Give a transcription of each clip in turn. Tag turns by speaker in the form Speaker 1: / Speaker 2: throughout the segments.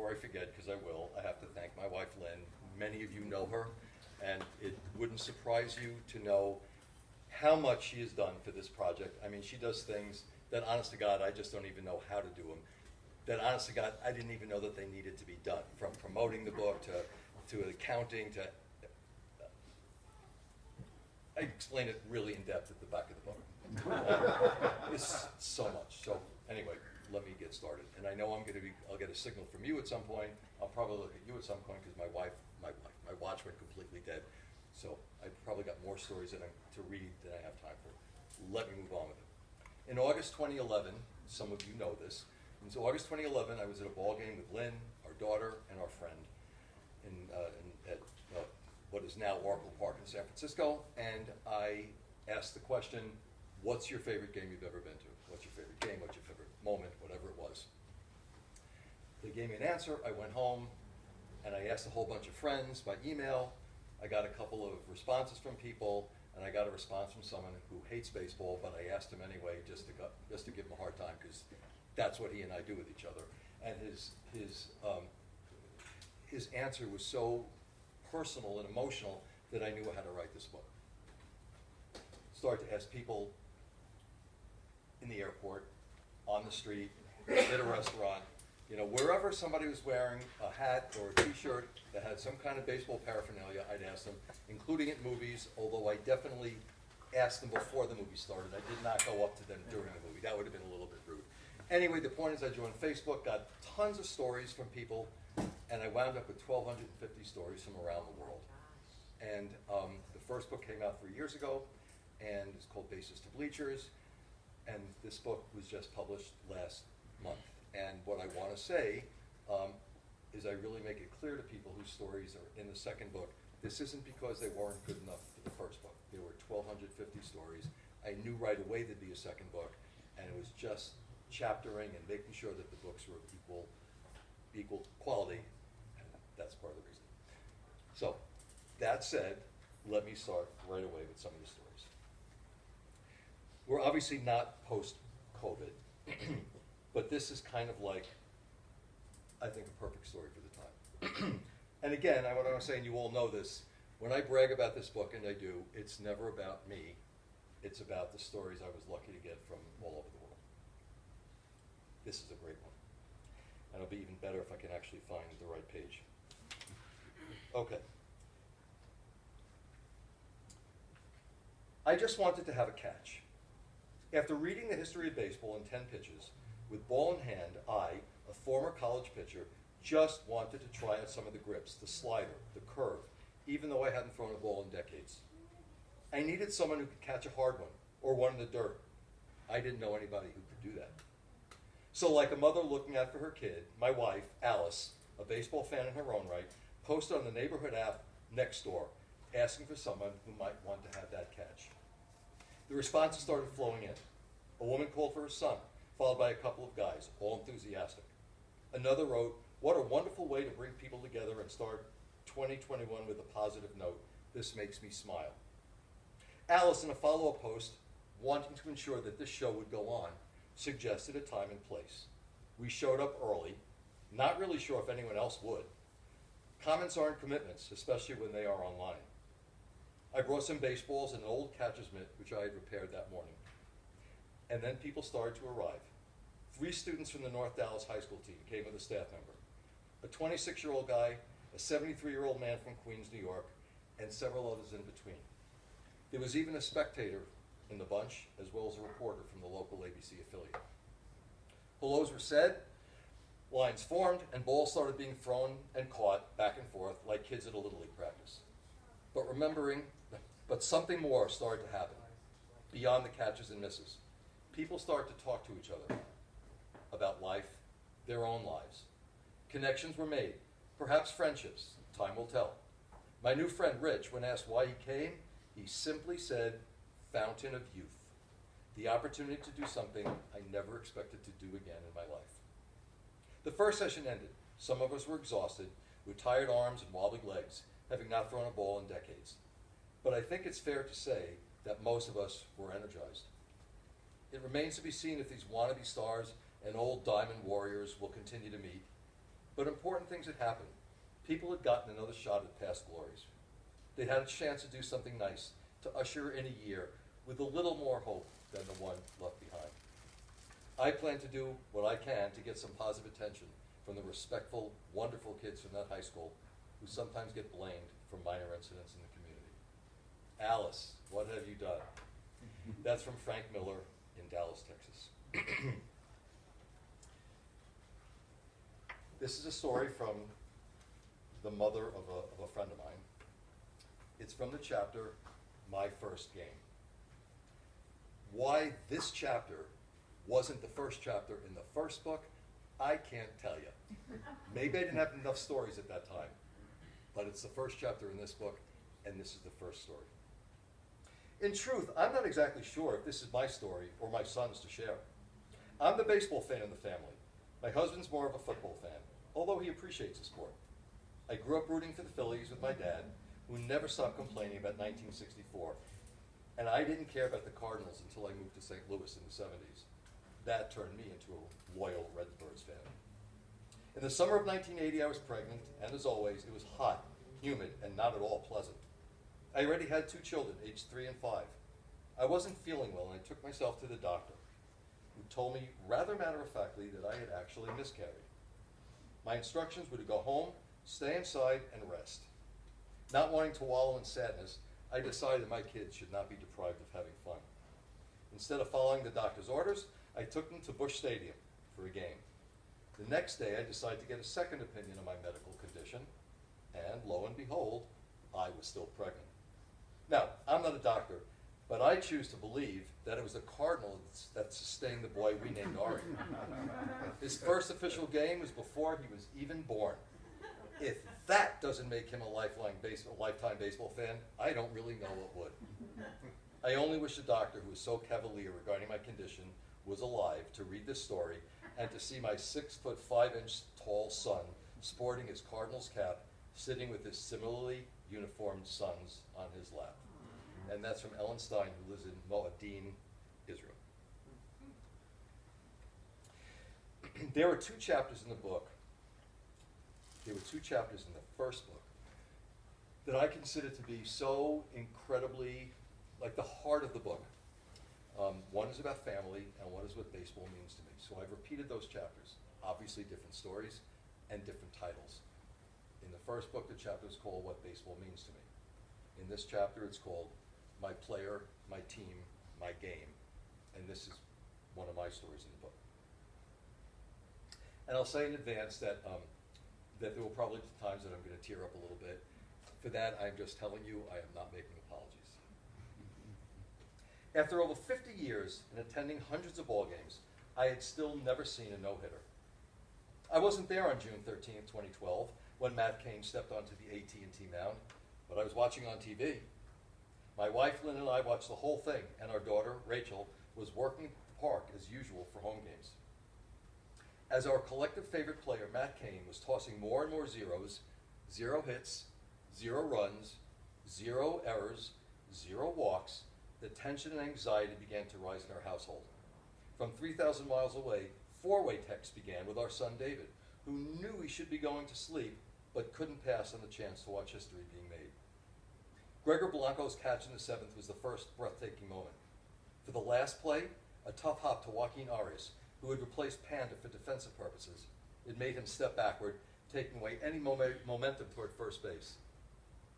Speaker 1: before I forget, because I will, I have to thank my wife, Lynn. Many of you know her, and it wouldn't surprise you to know how much she has done for this project. I mean, she does things that, honest to God, I just don't even know how to do them. That, honest to God, I didn't even know that they needed to be done. From promoting the book to accounting to, I explain it really in depth at the back of the book. It's so much. So anyway, let me get started. And I know I'll get a signal from you at some point. I'll probably look at you at some point because my watch went completely dead. So I probably got more stories to read than I have time for. Let me move on with it. In August 2011, some of you know this. In August 2011, I was at a ball game with Lynn, our daughter, and our friend at what is now Oracle Park in San Francisco. And I asked the question, what's your favorite game you've ever been to? What's your favorite game? What's your favorite moment? Whatever it was. They gave me an answer. I went home and I asked a whole bunch of friends by email. I got a couple of responses from people, and I got a response from someone who hates baseball, but I asked him anyway just to give him a hard time, because that's what he and I do with each other. And his answer was so personal and emotional that I knew how to write this book. Start to ask people in the airport, on the street, at a restaurant, wherever somebody was wearing a hat or a t-shirt that had some kind of baseball paraphernalia, I'd ask them, including at movies, although I definitely asked them before the movie started. I did not go up to them during the movie. That would have been a little bit rude. Anyway, the point is I joined Facebook, got tons of stories from people, and I wound up with 1,250 stories from around the world. And the first book came out 3 years ago, and it's called Bases to Bleachers, and this book was just published last month. And what I want to say is I really make it clear to people whose stories are in the second book, this isn't because they weren't good enough for the first book. There were 1,250 stories. I knew right away there'd be a second book, and it was just chaptering and making sure that the books were of equal quality, and that's part of the reason. So, that said, let me start right away with some of the stories. We're obviously not post-COVID, but this is kind of like, I think, a perfect story for the time. And again, I want to say, and you all know this, when I brag about this book, and I do, it's never about me. It's about the stories I was lucky to get from all over the world. This is a great one. And it'll be even better if I can actually find the right page. Okay. I just wanted to have a catch. After reading the history of baseball in 10 pitches, with ball in hand, I, a former college pitcher, just wanted to try out some of the grips, the slider, the curve, even though I hadn't thrown a ball in decades. I needed someone who could catch a hard one, or one in the dirt. I didn't know anybody who could do that. So like a mother looking out for her kid, my wife, Alice, a baseball fan in her own right, posted on the neighborhood app next door, asking for someone who might want to have that catch. The responses started flowing in. A woman called for her son, followed by a couple of guys, all enthusiastic. Another wrote, "What a wonderful way to bring people together and start 2021 with a positive note. This makes me smile." Alice, in a follow-up post, wanting to ensure that this show would go on, suggested a time and place. We showed up early, not really sure if anyone else would. Comments aren't commitments, especially when they are online. I brought some baseballs and an old catcher's mitt, which I had repaired that morning. And then people started to arrive. 3 students from the North Dallas High School team came with a staff member. A 26-year-old guy, a 73-year-old man from Queens, New York, and several others in between. There was even a spectator in the bunch, as well as a reporter from the local ABC affiliate. Hellos were said, lines formed, and balls started being thrown and caught back and forth like kids at a Little League practice. But something more started to happen, beyond the catches and misses. People started to talk to each other about life, their own lives. Connections were made, perhaps friendships, time will tell. My new friend Rich, when asked why he came, he simply said, "Fountain of youth." The opportunity to do something I never expected to do again in my life. The first session ended. Some of us were exhausted, with tired arms and wobbly legs, having not thrown a ball in decades. But I think it's fair to say that most of us were energized. It remains to be seen if these wannabe stars and old diamond warriors will continue to meet. But important things had happened. People had gotten another shot at past glories. They had a chance to do something nice, to usher in a year with a little more hope than the one left behind. I plan to do what I can to get some positive attention from the respectful, wonderful kids from that high school who sometimes get blamed for minor incidents in the community. Alice, what have you done? That's from Frank Miller in Dallas, Texas. This is a story from the mother of a friend of mine. It's from the chapter, My First Game. Why this chapter wasn't the first chapter in the first book, I can't tell you. Maybe I didn't have enough stories at that time, but it's the first chapter in this book, and this is the first story. In truth, I'm not exactly sure if this is my story or my son's to share. I'm the baseball fan in the family. My husband's more of a football fan, although he appreciates the sport. I grew up rooting for the Phillies with my dad, who never stopped complaining about 1964, and I didn't care about the Cardinals until I moved to St. Louis in the 70s. That turned me into a loyal Redbirds fan. In the summer of 1980, I was pregnant, and as always, it was hot, humid, and not at all pleasant. I already had 2 children, aged 3 and 5. I wasn't feeling well, and I took myself to the doctor, who told me rather matter-of-factly that I had actually miscarried. My instructions were to go home, stay inside, and rest. Not wanting to wallow in sadness, I decided my kids should not be deprived of having fun. Instead of following the doctor's orders, I took them to Busch Stadium for a game. The next day, I decided to get a second opinion on my medical condition, and lo and behold, I was still pregnant. Now, I'm not a doctor, but I choose to believe that it was the Cardinals that sustained the boy we named Ari. His first official game was before he was even born. If that doesn't make him a lifetime baseball fan, I don't really know what would. I only wish the doctor who was so cavalier regarding my condition was alive to read this story and to see my 6'5" tall son sporting his Cardinals cap, sitting with his similarly uniformed sons on his lap. And that's from Ellen Stein, who lives in Moadine, Israel. There were 2 chapters in the book. There were 2 chapters in the first book that I consider to be so incredibly, like the heart of the book. One is about family, and one is what baseball means to me. So I've repeated those chapters, obviously different stories and different titles. In the first book, the chapter is called What Baseball Means to Me. In this chapter, it's called My Player, My Team, My Game. And this is one of my stories in the book. And I'll say in advance that there will probably be times that I'm going to tear up a little bit. For that, I'm just telling you I am not making apologies. After over 50 years and attending hundreds of ball games, I had still never seen a no-hitter. I wasn't there on June 13th, 2012, when Matt Cain stepped onto the AT&T mound, but I was watching on TV. My wife, Lynn, and I watched the whole thing, and our daughter, Rachel, was working at the park as usual for home games. As our collective favorite player, Matt Cain, was tossing more and more zeros, 0 hits, 0 runs, 0 errors, 0 walks, the tension and anxiety began to rise in our household. From 3,000 miles away, 4-way texts began with our son David, who knew he should be going to sleep, but couldn't pass on the chance to watch history being made. Gregor Blanco's catch in the 7th was the first breathtaking moment. For the last play, a tough hop to Joaquin Arias, who had replaced Panda for defensive purposes. It made him step backward, taking away any momentum toward first base.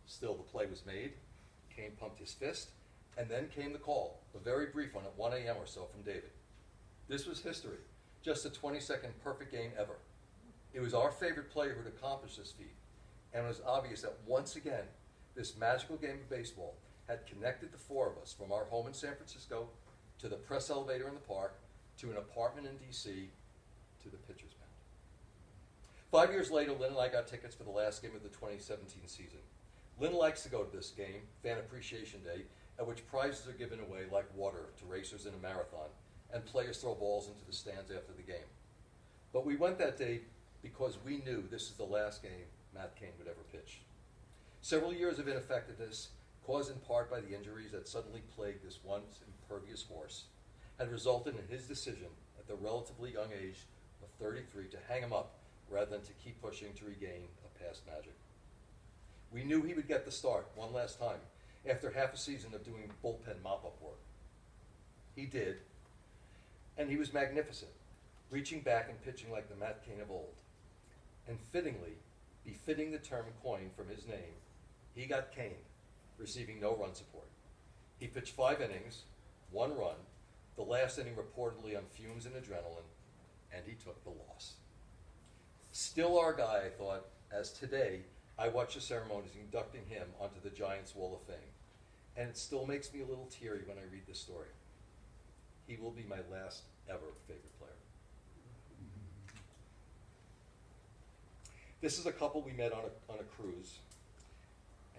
Speaker 1: Still, the play was made. Cain pumped his fist, and then came the call, a very brief one at 1 a.m. or so from David. This was history, just the 22nd perfect game ever. It was our favorite player who had accomplished this feat, and it was obvious that once again, this magical game of baseball had connected the 4 of us from our home in San Francisco to the press elevator in the park to an apartment in D.C. to the pitcher's mound. 5 years later, Lynn and I got tickets for the last game of the 2017 season. Lynn likes to go to this game, Fan Appreciation Day, at which prizes are given away like water to racers in a marathon, and players throw balls into the stands after the game. But we went that day because we knew this is the last game Matt Cain would ever pitch. Several years of ineffectiveness, caused in part by the injuries that suddenly plagued this once impervious horse, had resulted in his decision at the relatively young age of 33 to hang him up rather than to keep pushing to regain a past magic. We knew he would get the start one last time after half a season of doing bullpen mop-up work. He did, and he was magnificent, reaching back and pitching like the Matt Cain of old. And fittingly, befitting the term coined from his name, he got caned, receiving no run support. He pitched 5 innings, 1 run, the last inning reportedly on fumes and adrenaline, and he took the loss. Still our guy, I thought, as today I watch the ceremonies inducting him onto the Giants' Wall of Fame, and it still makes me a little teary when I read this story. He will be my last ever favorite player. This is a couple we met on a cruise,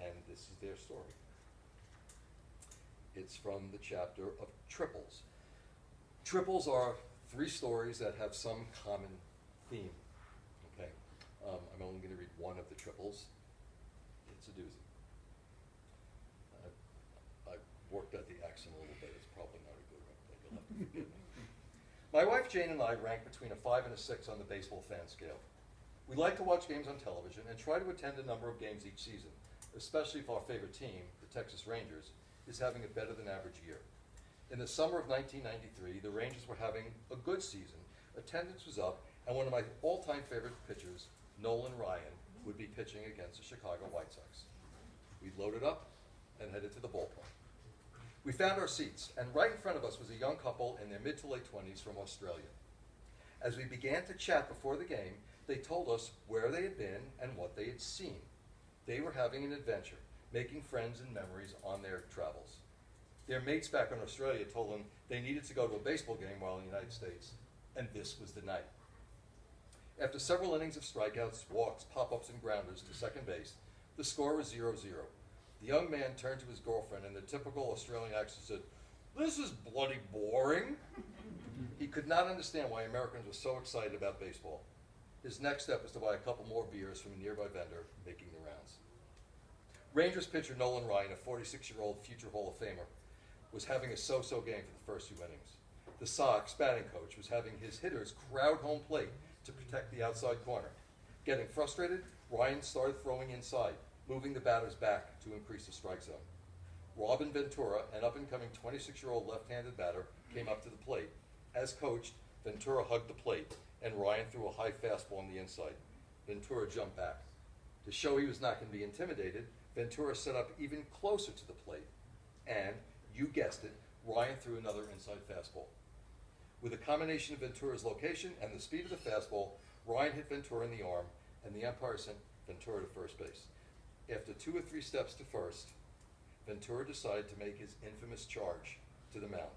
Speaker 1: and this is their story. It's from the chapter of triples. Triples are 3 stories that have some common theme. Okay, I'm only going to read one of the triples. It's a doozy. I worked at the accent a little bit. It's probably not a good one, but you'll have to forgive me. My wife Jane and I rank between a 5 and a 6 on the baseball fan scale. We like to watch games on television and try to attend a number of games each season, especially if our favorite team, the Texas Rangers, is having a better than average year. In the summer of 1993, the Rangers were having a good season, attendance was up, and one of my all-time favorite pitchers, Nolan Ryan, would be pitching against the Chicago White Sox. We loaded up and headed to the ballpark. We found our seats, and right in front of us was a young couple in their mid to late 20s from Australia. As we began to chat before the game, they told us where they had been and what they had seen. They were having an adventure, making friends and memories on their travels. Their mates back in Australia told them they needed to go to a baseball game while in the United States, and this was the night. After several innings of strikeouts, walks, pop-ups, and grounders to second base, the score was 0-0. The young man turned to his girlfriend in the typical Australian accent and said, "This is bloody boring." He could not understand why Americans were so excited about baseball. His next step was to buy a couple more beers from a nearby vendor, making the rounds. Rangers pitcher Nolan Ryan, a 46-year-old future Hall of Famer, was having a so-so game for the first 2 innings. The Sox batting coach was having his hitters crowd home plate to protect the outside corner. Getting frustrated, Ryan started throwing inside, moving the batters back to increase the strike zone. Robin Ventura, an up-and-coming 26-year-old left-handed batter, came up to the plate. As coached, Ventura hugged the plate, and Ryan threw a high fastball on the inside. Ventura jumped back. To show he was not going to be intimidated, Ventura set up even closer to the plate, and, you guessed it, Ryan threw another inside fastball. With a combination of Ventura's location and the speed of the fastball, Ryan hit Ventura in the arm, and the umpire sent Ventura to first base. After 2 or 3 steps to first, Ventura decided to make his infamous charge to the mound.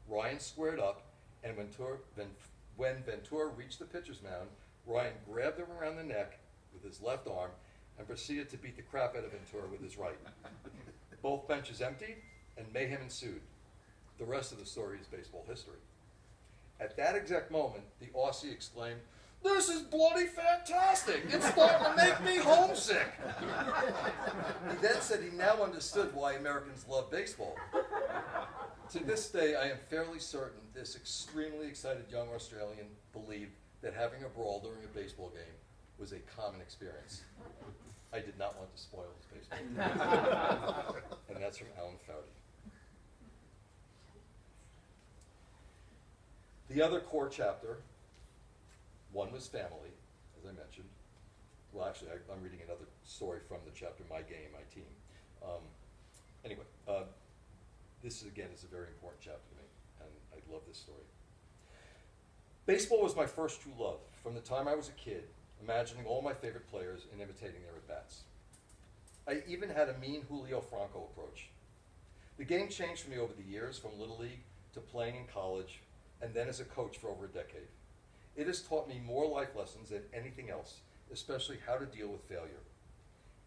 Speaker 1: Ryan squared up, and when Ventura reached the pitcher's mound, Ryan grabbed him around the neck with his left arm and proceeded to beat the crap out of Ventura with his right. Both benches emptied, and mayhem ensued. The rest of the story is baseball history. At that exact moment, the Aussie exclaimed, "This is bloody fantastic! It's starting to make me homesick!" He then said he now understood why Americans love baseball. To this day, I am fairly certain this extremely excited young Australian believed that having a brawl during a baseball game was a common experience. I did not want to spoil his baseball game. And that's from Alan Foudy. The other core chapter, one was family, as I mentioned. Well, actually, I'm reading another story from the chapter, My Game, My Team. This again is a very important chapter to me, and I love this story. Baseball was my first true love. From the time I was a kid, imagining all my favorite players and imitating their at-bats. I even had a mean Julio Franco approach. The game changed for me over the years, from Little League to playing in college, and then as a coach for over a decade. It has taught me more life lessons than anything else, especially how to deal with failure.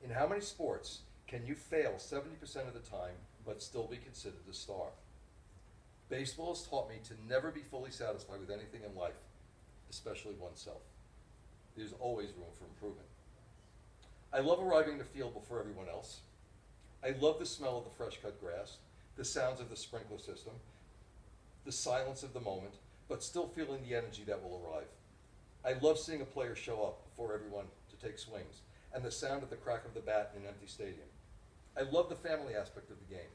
Speaker 1: In how many sports can you fail 70% of the time but still be considered a star? Baseball has taught me to never be fully satisfied with anything in life, especially oneself. There's always room for improvement. I love arriving to the field before everyone else. I love the smell of the fresh cut grass, the sounds of the sprinkler system, the silence of the moment, but still feeling the energy that will arrive. I love seeing a player show up before everyone to take swings, and the sound of the crack of the bat in an empty stadium. I love the family aspect of the game,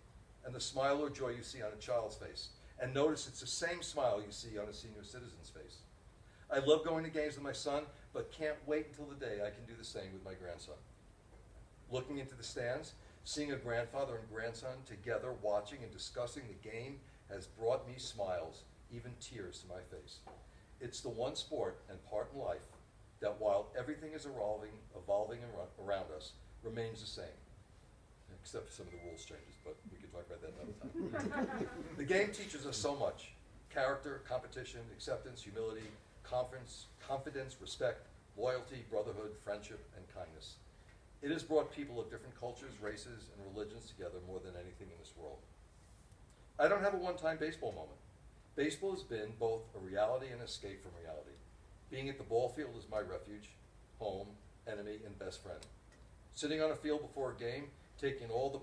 Speaker 1: and the smile or joy you see on a child's face, and notice it's the same smile you see on a senior citizen's face. I love going to games with my son, but can't wait until the day I can do the same with my grandson. Looking into the stands, seeing a grandfather and grandson together watching and discussing the game has brought me smiles, even tears to my face. It's the one sport and part in life that while everything is evolving around us, remains the same. Except for some of the rules changes, but we can talk about that another time. The game teaches us so much: character, competition, acceptance, humility, confidence, respect, loyalty, brotherhood, friendship, and kindness. It has brought people of different cultures, races, and religions together more than anything in this world. I don't have a one-time baseball moment. Baseball has been both a reality and escape from reality. Being at the ball field is my refuge, home, enemy, and best friend. Sitting on a field before a game, taking all the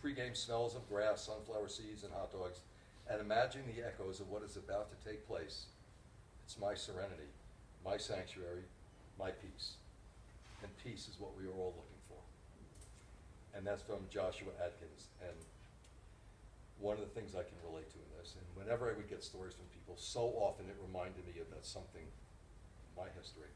Speaker 1: pregame smells of grass, sunflower seeds, and hot dogs, and imagining the echoes of what is about to take place. It's my serenity, my sanctuary, my peace. And peace is what we are all looking for. And that's from Joshua Atkins. And one of the things I can relate to in this, and whenever I would get stories from people, so often it reminded me about something, my history.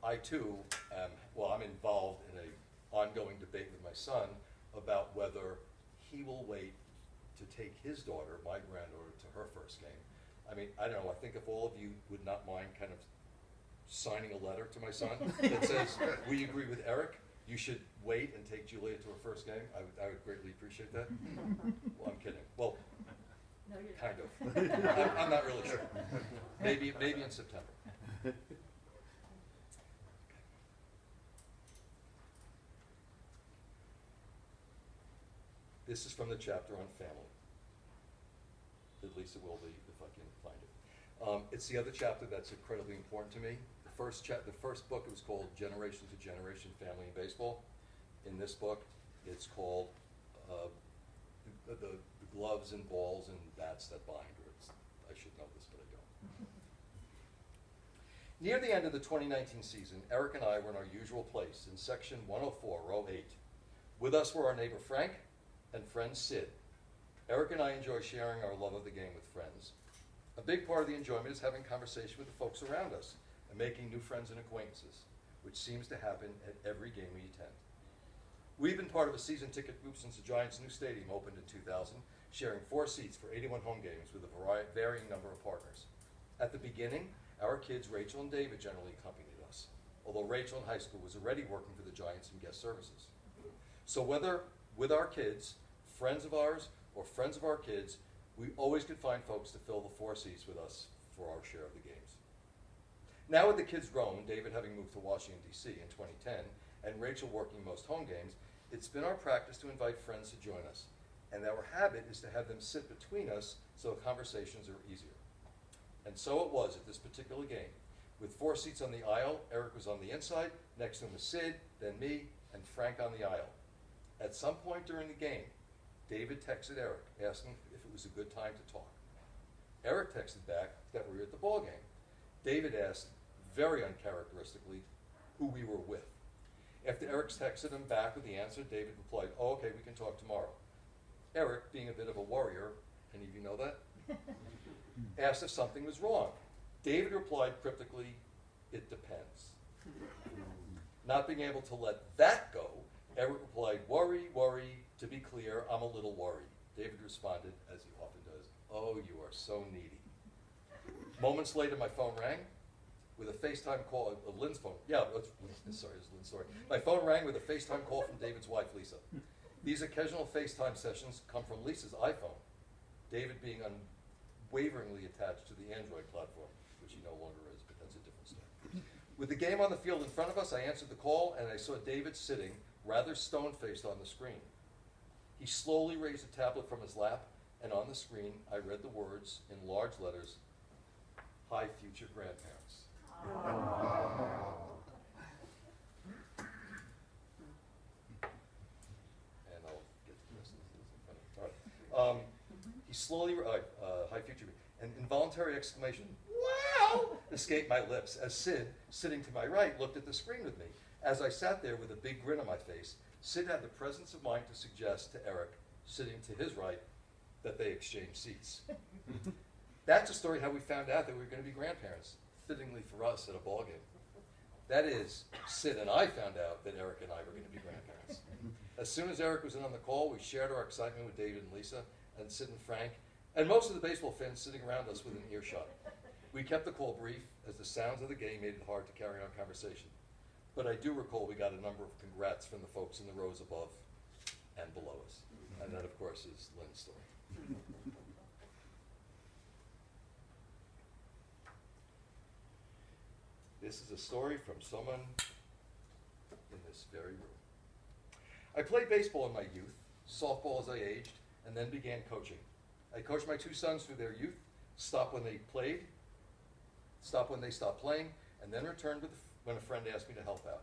Speaker 1: I too I'm involved in an ongoing debate with my son about whether he will wait to take his daughter, my granddaughter, to her first game. I mean, I don't know, I think if all of you would not mind kind of signing a letter to my son that says, we agree with Eric, you should wait and take Julia to her first game, I would greatly appreciate that. Well, I'm kidding. Well,
Speaker 2: No, you're
Speaker 1: kind of. I'm not really sure. Maybe in September. This is from the chapter on family. At least it will be if I can find it. It's the other chapter that's incredibly important to me. The first book, it was called Generation to Generation Family in Baseball. In this book, it's called the gloves and balls and bats that bind. I should know this, but I don't. Near the end of the 2019 season, Eric and I were in our usual place in section 104, row 8. With us were our neighbor Frank and friend Sid. Eric and I enjoy sharing our love of the game with friends. A big part of the enjoyment is having conversation with the folks around us and making new friends and acquaintances, which seems to happen at every game we attend. We've been part of a season ticket group since the Giants' new stadium opened in 2000, sharing 4 seats for 81 home games with a varying number of partners. At the beginning, our kids, Rachel and David, generally accompanied us, although Rachel in high school was already working for the Giants in guest services. So whether with our kids, friends of ours, or friends of our kids, we always could find folks to fill the 4 seats with us for our share of the games. Now with the kids grown, David having moved to Washington, D.C. in 2010, and Rachel working most home games, it's been our practice to invite friends to join us. And our habit is to have them sit between us so conversations are easier. And so it was at this particular game. With 4 seats on the aisle, Eric was on the inside, next to him was Sid, then me, and Frank on the aisle. At some point during the game, David texted Eric, asking if it was a good time to talk. Eric texted back that we were at the ball game. David asked, very uncharacteristically, who we were with. After Eric texted him back with the answer, David replied, "Oh, okay, we can talk tomorrow." Eric, being a bit of a worrier, any of you know that? Asked if something was wrong. David replied cryptically, "It depends." Not being able to let that go, Eric replied, "Worry, worry. To be clear, I'm a little worried." David responded, as he often does, "Oh, you are so needy." Moments later, my phone rang with a FaceTime call, Lynn's phone. Sorry, it's Lynn's story. My phone rang with a FaceTime call from David's wife, Lisa. These occasional FaceTime sessions come from Lisa's iPhone, David being unwaveringly attached to the Android platform, which he no longer is, but that's a different story. With the game on the field in front of us, I answered the call, and I saw David sitting, rather stone-faced on the screen. He slowly raised a tablet from his lap, and on the screen, I read the words in large letters, "Hi, future grandparents." And I'll get to the rest of this in front of me. All right. He slowly, "Hi, future," an involuntary exclamation, "Wow!" escaped my lips as Sid, sitting to my right, looked at the screen with me. As I sat there with a big grin on my face, Sid had the presence of mind to suggest to Eric, sitting to his right, that they exchanged seats. That's a story how we found out that we were going to be grandparents, fittingly for us at a ball game. That is, Sid and I found out that Eric and I were going to be grandparents. As soon as Eric was in on the call, we shared our excitement with David and Lisa, and Sid and Frank, and most of the baseball fans sitting around us within earshot. We kept the call brief, as the sounds of the game made it hard to carry on conversation. But I do recall we got a number of congrats from the folks in the rows above and below us. And that, of course, is Lynn's story. This is a story from someone in this very room. I played baseball in my youth, softball as I aged, and then began coaching. I coached my two sons through their youth, stopped when they played, stopped when they stopped playing, and then returned when a friend asked me to help out.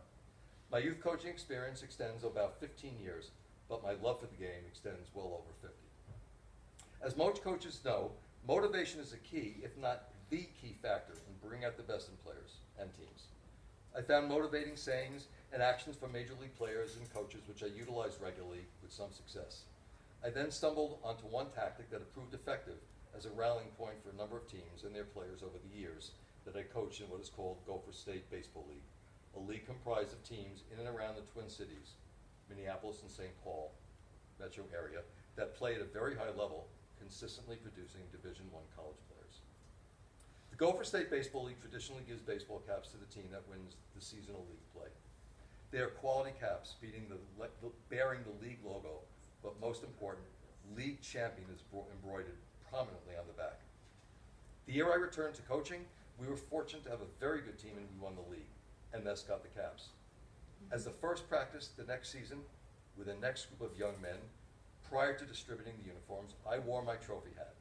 Speaker 1: My youth coaching experience extends about 15 years, but my love for the game extends well over 50. As most coaches know, motivation is a key, if not the key factor in bringing out the best in players and teams. I found motivating sayings and actions from major league players and coaches which I utilized regularly with some success. I then stumbled onto one tactic that proved effective as a rallying point for a number of teams and their players over the years that I coached in what is called Gopher State Baseball League, a league comprised of teams in and around the Twin Cities, Minneapolis and St. Paul metro area, that play at a very high level, consistently producing Division I college players. The Gopher State Baseball League traditionally gives baseball caps to the team that wins the seasonal league play. They are quality caps bearing the league logo, but most important, league champion is embroidered prominently on the back. The year I returned to coaching, we were fortunate to have a very good team and we won the league, and thus got the caps. As the first practice the next season with the next group of young men, prior to distributing the uniforms, I wore my trophy hat.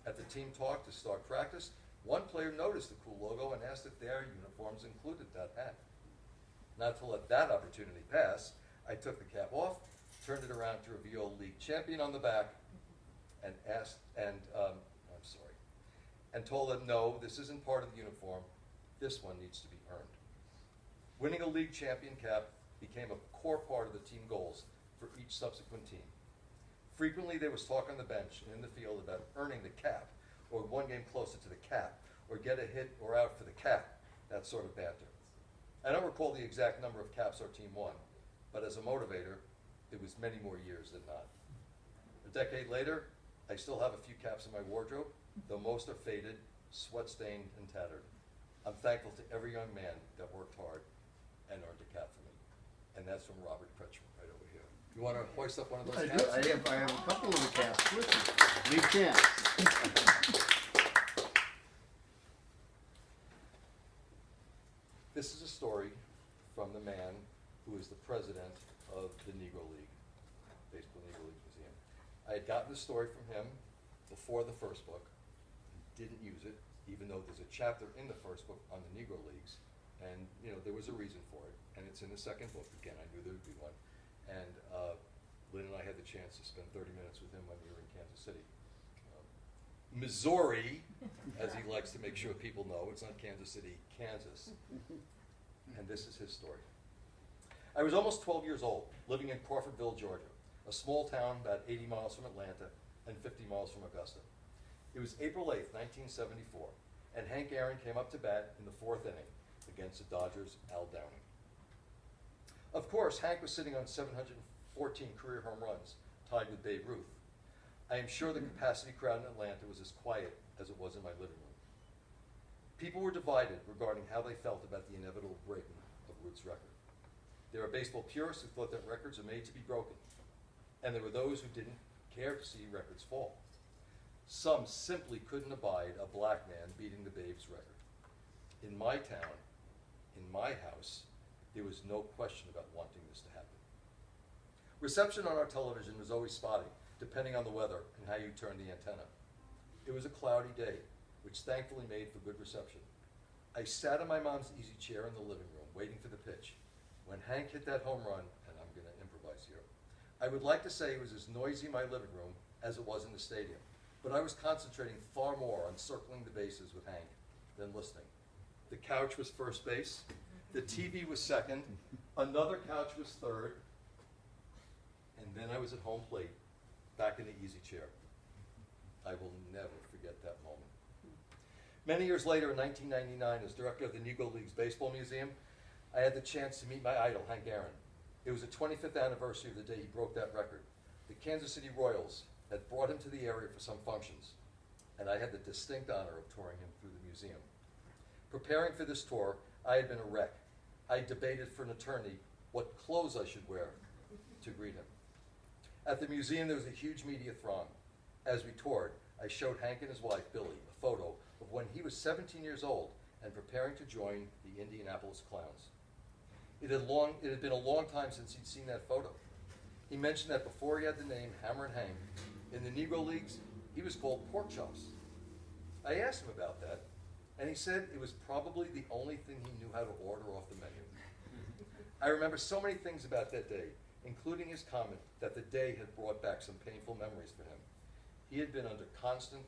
Speaker 1: At the team talk to start practice, one player noticed the cool logo and asked if their uniforms included that hat. Not to let that opportunity pass, I took the cap off, turned it around to reveal league champion on the back, and told them, no, this isn't part of the uniform. This one needs to be earned. Winning a league champion cap became a core part of the team goals for each subsequent team. Frequently, there was talk on the bench and in the field about earning the cap, or one game closer to the cap, or get a hit or out for the cap, that sort of banter. I don't recall the exact number of caps our team won, but as a motivator, it was many more years than not. A decade later, I still have a few caps in my wardrobe, though most are faded, sweat-stained, and tattered. I'm thankful to every young man that worked hard and earned a cap for me. And that's from Robert Kretschmer, right over here. You want to hoist up one of those caps?
Speaker 2: I have a couple of the caps with me. League caps.
Speaker 1: This is a story from the man who is the president of the Negro League, Baseball Negro League Museum. I had gotten the story from him before the first book, didn't use it, even though there's a chapter in the first book on the Negro Leagues, and there was a reason for it, and it's in the second book. Again, I knew there would be one, and Lynn and I had the chance to spend 30 minutes with him when we were in Kansas City. Missouri, as he likes to make sure people know, it's not Kansas City, Kansas. And this is his story. I was almost 12 years old, living in Crawfordville, Georgia, a small town about 80 miles from Atlanta and 50 miles from Augusta. It was April 8th, 1974, and Hank Aaron came up to bat in the fourth inning against the Dodgers' Al Downing. Of course, Hank was sitting on 714 career home runs, tied with Babe Ruth. I am sure the capacity crowd in Atlanta was as quiet as it was in my living room. People were divided regarding how they felt about the inevitable breaking of Ruth's record. There are baseball purists who thought that records are made to be broken, and there were those who didn't care to see records fall. Some simply couldn't abide a black man beating the Babe's record. In my town, in my house, there was no question about wanting this to happen. Reception on our television was always spotty, depending on the weather and how you turned the antenna. It was a cloudy day, which thankfully made for good reception. I sat in my mom's easy chair in the living room, waiting for the pitch. When Hank hit that home run, and I'm going to improvise here, I would like to say it was as noisy in my living room as it was in the stadium, but I was concentrating far more on circling the bases with Hank than listening. the couch was first base, the TV was second, another couch was third, and then I was at home plate, back in the easy chair. I will never forget that moment. Many years later, in 1999, as director of the Negro Leagues Baseball Museum, I had the chance to meet my idol, Hank Aaron. It was the 25th anniversary of the day he broke that record. The Kansas City Royals had brought him to the area for some functions, and I had the distinct honor of touring him through the museum. Preparing for this tour, I had been a wreck. I debated for an eternity what clothes I should wear to greet him. At the museum, there was a huge media throng. As we toured, I showed Hank and his wife, Billy, a photo of when he was 17 years old and preparing to join the Indianapolis Clowns. It had been a long time since he'd seen that photo. He mentioned that before he had the name Hammer and Hank, in the Negro Leagues, he was called Pork Chops. I asked him about that, and he said it was probably the only thing he knew how to order off the menu. I remember so many things about that day, including his comment that the day had brought back some painful memories for him. He had been under constant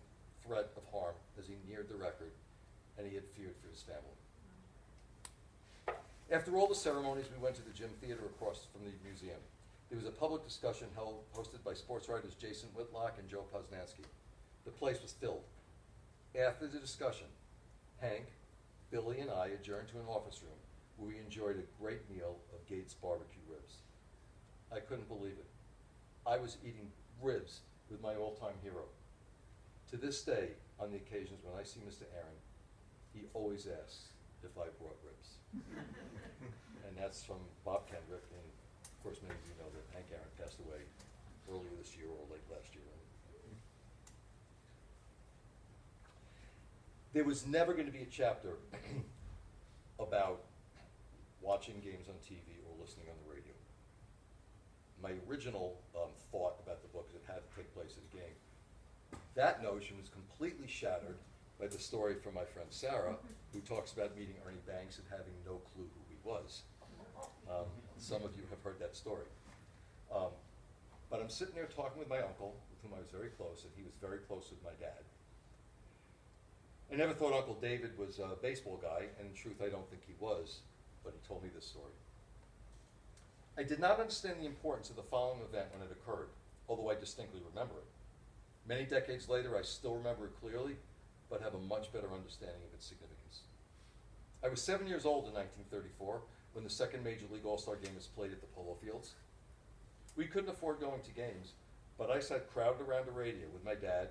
Speaker 1: threat of harm as he neared the record, and he had feared for his family. After all the ceremonies, we went to the Gym Theater across from the museum. There was a public discussion hosted by sports writers Jason Whitlock and Joe Posnanski. The place was filled. After the discussion, Hank, Billy, and I adjourned to an office room where we enjoyed a great meal of Gates barbecue ribs. I couldn't believe it. I was eating ribs with my all-time hero. To this day, on the occasions when I see Mr. Aaron, he always asks if I brought ribs. And that's from Bob Kendrick, and of course many of you know that Hank Aaron passed away earlier this year or late last year. There was never going to be a chapter about watching games on TV or listening on the radio. My original thought about the book is it had to take place at a game. That notion was completely shattered by the story from my friend Sarah, who talks about meeting Ernie Banks and having no clue who he was. Some of you have heard that story. But I'm sitting there talking with my uncle, with whom I was very close, and he was very close with my dad. I never thought Uncle David was a baseball guy, and in truth I don't think he was, but he told me this story. I did not understand the importance of the following event when it occurred, although I distinctly remember it. Many decades later, I still remember it clearly, but have a much better understanding of its significance. I was 7 years old in 1934 when the second Major League All-Star game was played at the Polo Fields. We couldn't afford going to games, but I sat crowded around the radio with my dad,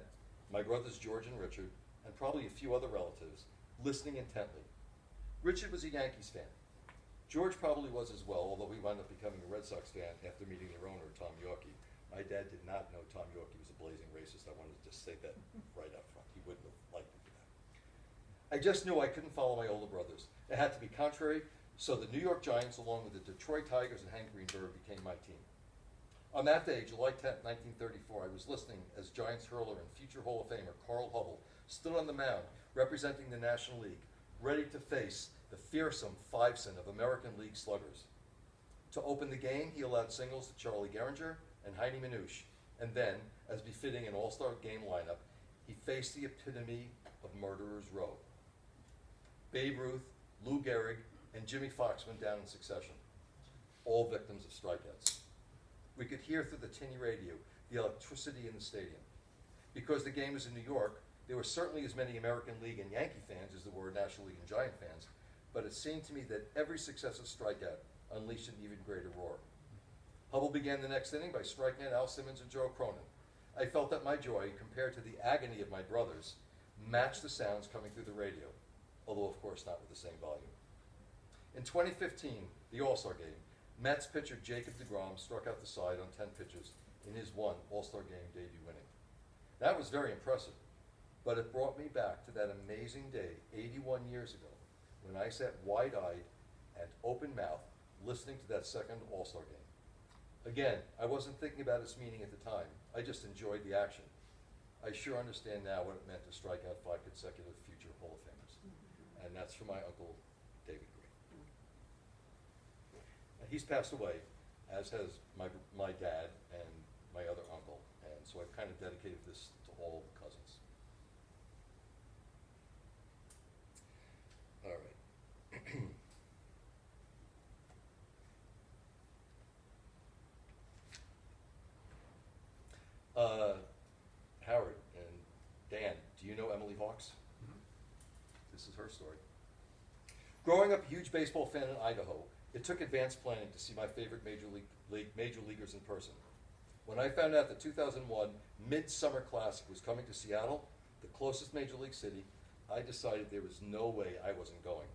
Speaker 1: my brothers George and Richard, and probably a few other relatives, listening intently. Richard was a Yankees fan. George probably was as well, although he wound up becoming a Red Sox fan after meeting their owner, Tom Yorkie. My dad did not know Tom Yorkie was a blazing racist. I wanted to just say that right up front. He wouldn't have liked to do that. I just knew I couldn't follow my older brothers. It had to be contrary, so the New York Giants, along with the Detroit Tigers and Hank Greenberg, became my team. On that day, July 10, 1934, I was listening as Giants hurler and future Hall of Famer Carl Hubble stood on the mound representing the National League, ready to face the fearsome five-son of American League sluggers. To open the game, he allowed singles to Charlie Gehringer and Heine Minouche, and then, as befitting an all-star game lineup, he faced the epitome of Murderers Row. Babe Ruth, Lou Gehrig, and Jimmy Fox went down in succession, all victims of strikeouts. We could hear through the tinny radio the electricity in the stadium. Because the game was in New York, there were certainly as many American League and Yankee fans as there were National League and Giant fans, but it seemed to me that every successive strikeout unleashed an even greater roar. Hubble began the next inning by striking out Al Simmons and Joe Cronin. I felt that my joy, compared to the agony of my brothers, matched the sounds coming through the radio, although of course not with the same volume. In 2015, the All-Star game, Mets pitcher Jacob deGrom struck out the side on 10 pitches in his one All-Star game debut inning. That was very impressive, but it brought me back to that amazing day 81 years ago when I sat wide-eyed and open-mouthed listening to that second All-Star game. Again, I wasn't thinking about its meaning at the time. I just enjoyed the action. I sure understand now what it meant to strike out 5 consecutive future Hall of Famers. And that's from my uncle, David Green. He's passed away, as has my dad and my other uncle. And so I've kind of dedicated this to all the cousins. All right. This is her story. Growing up a huge baseball fan in Idaho, it took advanced planning to see my favorite major leaguers in person. When I found out the 2001 Midsummer Classic was coming to Seattle, the closest major league city, I decided there was no way I wasn't going.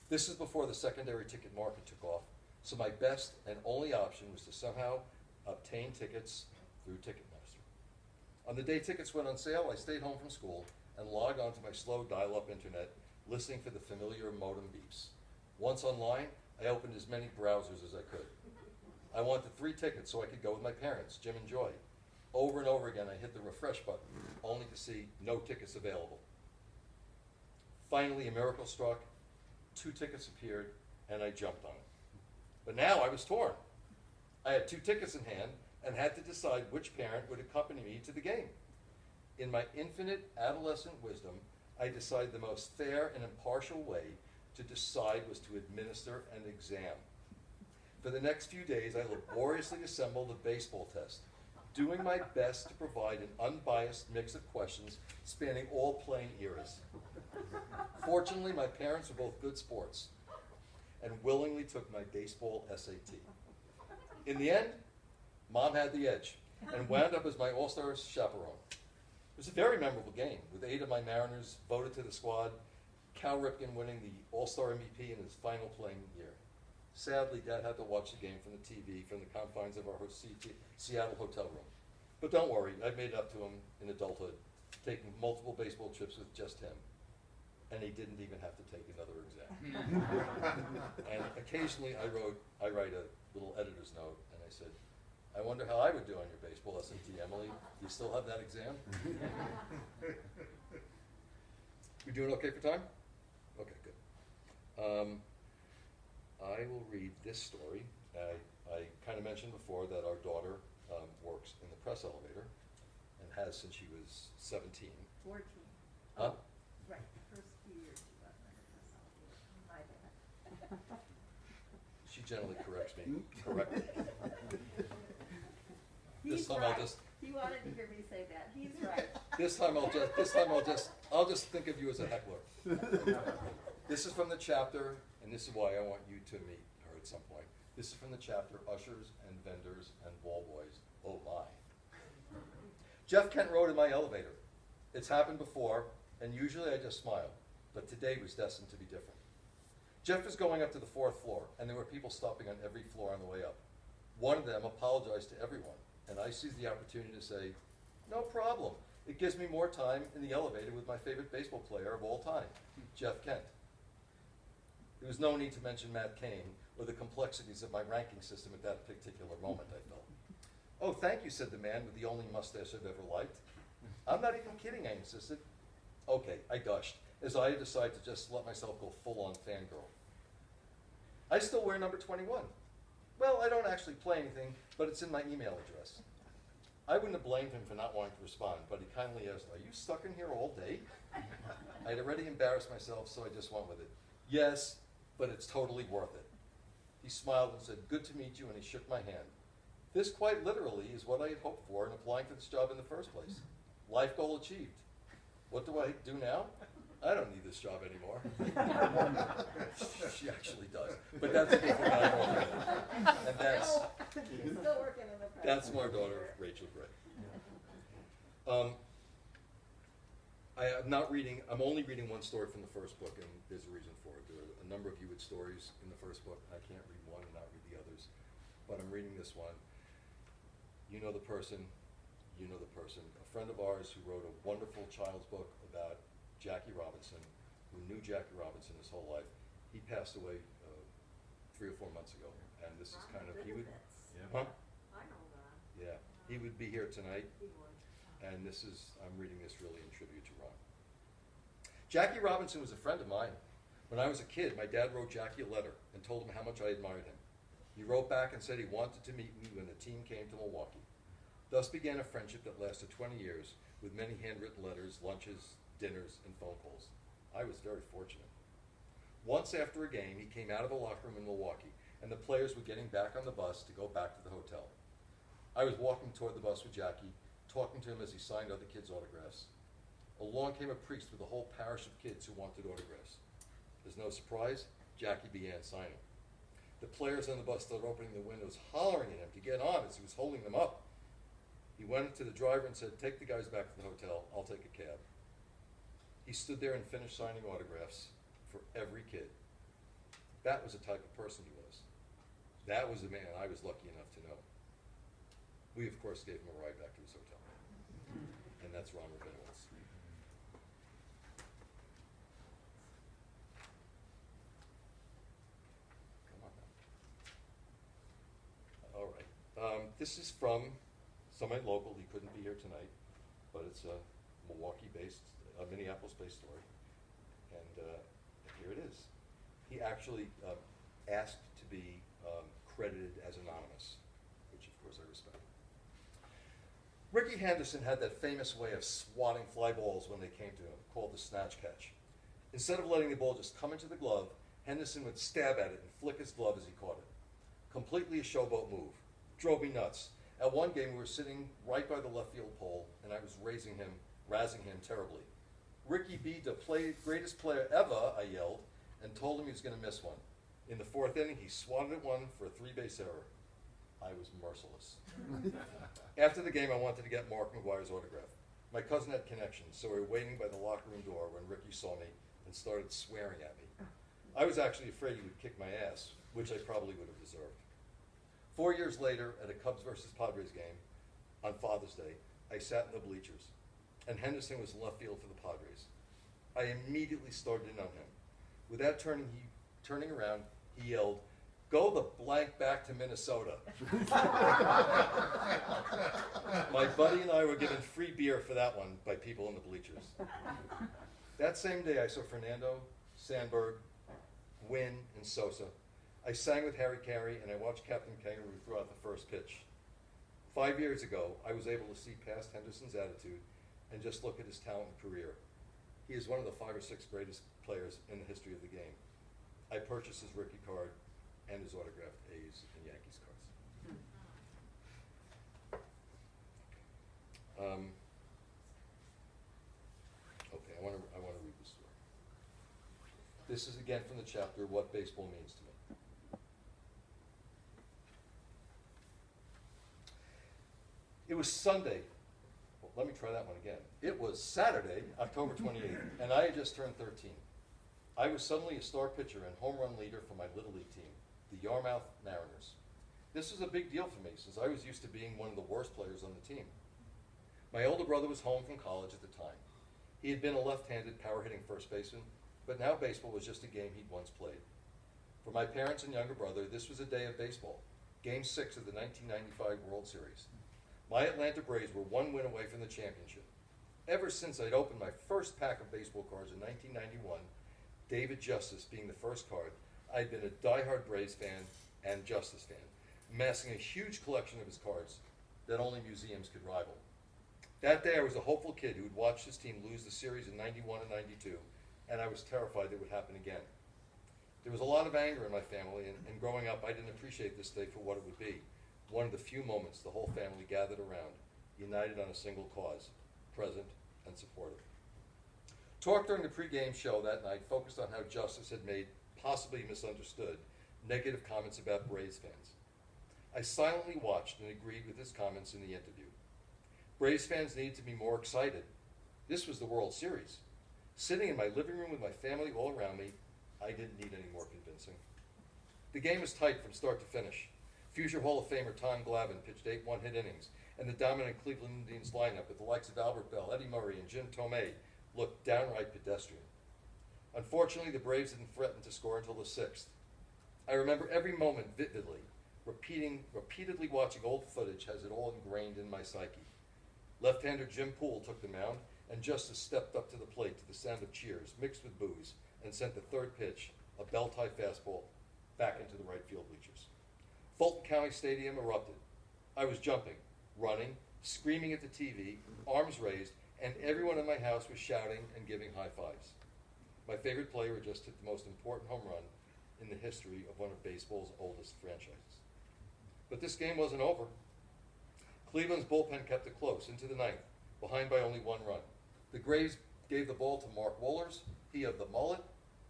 Speaker 1: This is before the secondary ticket market took off, so my best and only option was to somehow obtain tickets through Ticketmaster. On the day tickets went on sale, I stayed home from school and logged onto my slow dial-up internet, listening for the familiar modem beeps. Once online, I opened as many browsers as I could. I wanted 3 tickets so I could go with my parents, Jim and Joy. Over and over again, I hit the refresh button, only to see no tickets available. Finally, a miracle struck. 2 tickets appeared, and I jumped on it. But now I was torn. I had 2 tickets in hand and had to decide which parent would accompany me to the game. In my infinite adolescent wisdom, I decided the most fair and impartial way to decide was to administer an exam. For the next few days, I laboriously assembled a baseball test, doing my best to provide an unbiased mix of questions spanning all playing eras. Fortunately, my parents were both good sports and willingly took my baseball SAT. In the end, Mom had the edge and wound up as my all-star chaperone. It was a very memorable game, with 8 of my Mariners voted to the squad, Cal Ripken winning the All-Star MVP in his final playing year. Sadly, Dad had to watch the game from the TV from the confines of our Seattle hotel room. But don't worry, I made it up to him in adulthood, taking multiple baseball trips with just him. And he didn't even have to take another exam. And occasionally I write a little editor's note, and I said, I wonder how I would do on your baseball SAT, Emily. Do you still have that exam? You doing okay for time? Okay, good. I will read this story. I kind of mentioned before that our daughter works in the press elevator and has since she was 17.
Speaker 3: 14.
Speaker 1: Huh?
Speaker 3: Right, the first few years she was in the press elevator. My bad.
Speaker 1: She generally corrects me correctly.
Speaker 3: He's
Speaker 1: This time
Speaker 3: right.
Speaker 1: I'll just.
Speaker 3: He wanted to hear me say that. He's right.
Speaker 1: I'll just think of you as a heckler. This is from the chapter, and this is why I want you to meet her at some point. This is from the chapter, Ushers and Vendors and Ball Boys. Oh my. Jeff Kent rode in my elevator. It's happened before, and usually I just smile, but today was destined to be different. Jeff was going up to the 4th floor, and there were people stopping on every floor on the way up. One of them apologized to everyone, and I seized the opportunity to say, no problem. It gives me more time in the elevator with my favorite baseball player of all time, Jeff Kent. There was no need to mention Matt Cain or the complexities of my ranking system at that particular moment, I felt. Oh, thank you, said the man with the only mustache I've ever liked. I'm not even kidding, I insisted. Okay, I gushed, as I decided to just let myself go full-on fangirl. I still wear number 21. Well, I don't actually play anything, but it's in my email address. I wouldn't have blamed him for not wanting to respond, but he kindly asked, are you stuck in here all day? I'd already embarrassed myself, so I just went with it. Yes, but it's totally worth it. He smiled and said, good to meet you, and he shook my hand. This quite literally is what I had hoped for in applying for this job in the first place. Life goal achieved. What do I do now? I don't need this job anymore. She actually does. But that's a different matter. And that's
Speaker 3: Still working in the press.
Speaker 1: that's my daughter, Rachel Gray. I'm only reading one story from the first book, and there's a reason for it. There are a number of Hewitt stories in the first book. I can't read one and not read the others, but I'm reading this one. You know the person, you know the person. A friend of ours who wrote a wonderful child's book about Jackie Robinson, who knew Jackie Robinson his whole life. He passed away 3 or 4 months ago, and this is kind of, he would, huh?
Speaker 3: I know that.
Speaker 1: Yeah, he would be here tonight.
Speaker 3: He would.
Speaker 1: And this is, I'm reading this really in tribute to Ron. Jackie Robinson was a friend of mine. When I was a kid, my dad wrote Jackie a letter and told him how much I admired him. He wrote back and said he wanted to meet me when the team came to Milwaukee. Thus began a friendship that lasted 20 years, with many handwritten letters, lunches, dinners, and phone calls. I was very fortunate. Once after a game, he came out of a locker room in Milwaukee, and the players were getting back on the bus to go back to the hotel. I was walking toward the bus with Jackie, talking to him as he signed other kids' autographs. along came a priest with a whole parish of kids who wanted autographs. There's no surprise, Jackie began signing. The players on the bus started opening the windows, hollering at him to get on as he was holding them up. He went to the driver and said, "Take the guys back to the hotel, I'll take a cab." He stood there and finished signing autographs for every kid. That was the type of person he was. That was the man I was lucky enough to know. We, of course, gave him a ride back to his hotel. And that's Ron Rabinowitz. Come on now. All right. This is from somebody local. He couldn't be here tonight, but it's a Milwaukee-based, Minneapolis-based story. And here it is. He actually asked to be credited as anonymous, which of course I respect. Ricky Henderson had that famous way of swatting fly balls when they came to him, called the snatch catch. Instead of letting the ball just come into the glove, Henderson would stab at it and flick his glove as he caught it. Completely a showboat move. Drove me nuts. At one game, we were sitting right by the left field pole, and I was razzing him terribly. "Ricky B, the greatest player ever," I yelled, and told him he was going to miss one. In the fourth inning, he swatted at one for a 3-base error. I was merciless. After the game, I wanted to get Mark McGwire's autograph. My cousin had connections, so we were waiting by the locker room door when Ricky saw me and started swearing at me. I was actually afraid he would kick my ass, which I probably would have deserved. 4 years later, at a Cubs versus Padres game on Father's Day, I sat in the bleachers, and Henderson was in left field for the Padres. I immediately started in on him. Without turning around, he yelled, "Go the blank back to Minnesota." My buddy and I were given free beer for that one by people in the bleachers. That same day, I saw Fernando, Sandberg, Quinn, and Sosa. I sang with Harry Carey, and I watched Captain Kangaroo throw out the first pitch. 5 years ago, I was able to see past Henderson's attitude and just look at his talent and career. He is one of the 5 or 6 greatest players in the history of the game. I purchased his Ricky card and his autographed A's and Yankees cards. Okay, I want to read the story. This is again from the chapter, What Baseball Means to Me. It was Sunday. Well, let me try that one again. It was Saturday, October 28th, and I had just turned 13. I was suddenly a star pitcher and home run leader for my Little League team, the Yarmouth Mariners. This was a big deal for me, since I was used to being one of the worst players on the team. My older brother was home from college at the time. He had been a left-handed power-hitting first baseman, but now baseball was just a game he'd once played. For my parents and younger brother, this was a day of baseball, Game 6 of the 1995 World Series. My Atlanta Braves were 1 win away from the championship. Ever since I'd opened my first pack of baseball cards in 1991, David Justice being the first card, I'd been a diehard Braves fan and Justice fan, amassing a huge collection of his cards that only museums could rival. That day I was a hopeful kid who had watched his team lose the series in 91 and 92, and I was terrified it would happen again. There was a lot of anger in my family, and growing up I didn't appreciate this day for what it would be. One of the few moments the whole family gathered around, united on a single cause, present and supportive. Talk during the pregame show that night focused on how Justice had made, possibly misunderstood, negative comments about Braves fans. I silently watched and agreed with his comments in the interview. Braves fans needed to be more excited. This was the World Series. Sitting in my living room with my family all around me, I didn't need any more convincing. The game was tight from start to finish. Future Hall of Famer Tom Glabin pitched 8 one-hit innings, and the dominant Cleveland Indians lineup with the likes of Albert Bell, Eddie Murray, and Jim Tomei looked downright pedestrian. Unfortunately, the Braves didn't threaten to score until the 6th. I remember every moment vividly, repeatedly watching old footage has it all ingrained in my psyche. Left-hander Jim Poole took the mound, and Justice stepped up to the plate to the sound of cheers, mixed with boos, and sent the third pitch, a bell-tie fastball, back into the right field bleachers. Fulton County Stadium erupted. I was jumping, running, screaming at the TV, arms raised, and everyone in my house was shouting and giving high fives. My favorite player had just hit the most important home run in the history of one of baseball's oldest franchises. But this game wasn't over. Cleveland's bullpen kept it close into the 9th, behind by only 1 run. The gave the ball to Mark Wohlers, he of the mullet